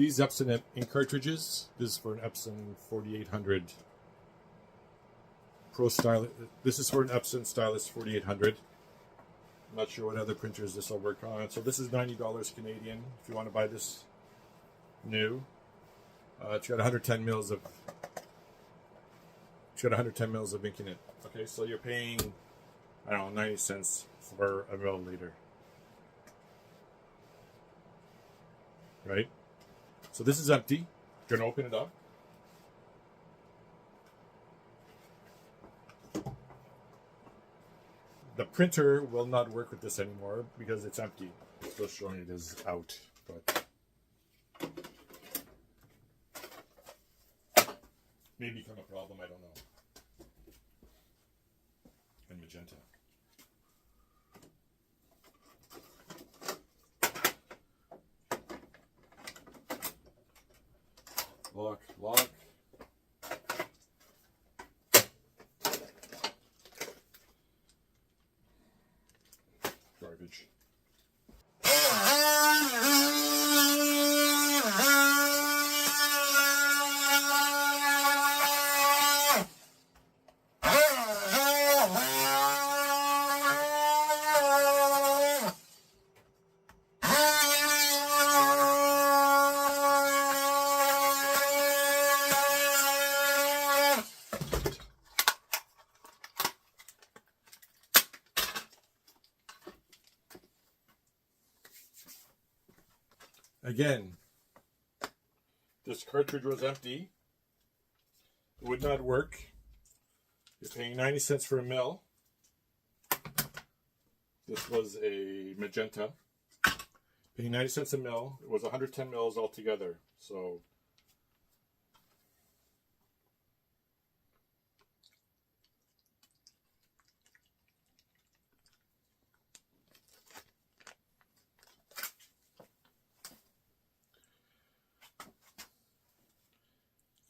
These Epson ink cartridges, this is for an Epson 4800 Pro Stylus. This is for an Epson Stylus 4800. I'm not sure what other printers this will work on. So this is $90 Canadian if you want to buy this new. It's got 110 mils of ink in it. Okay, so you're paying, I don't know, 90 cents for a milliliter. Right? So this is empty. You're going to open it up. The printer will not work with this anymore because it's empty. Still showing it as out, but may become a problem, I don't know. And magenta. Lock. Garbage. Again, this cartridge was empty. It would not work. You're paying 90 cents for a mil. This was a magenta. Paying 90 cents a mil. It was 110 mils altogether. So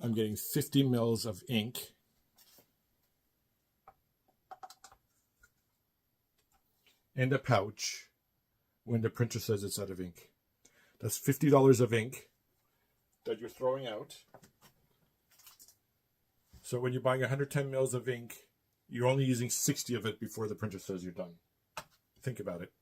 I'm getting 50 mils of ink. And a pouch when the printer says it's out of ink. That's $50 of ink that you're throwing out. So when you're buying 110 mils of ink, you're only using 60 of it before the printer says you're done. Think about it.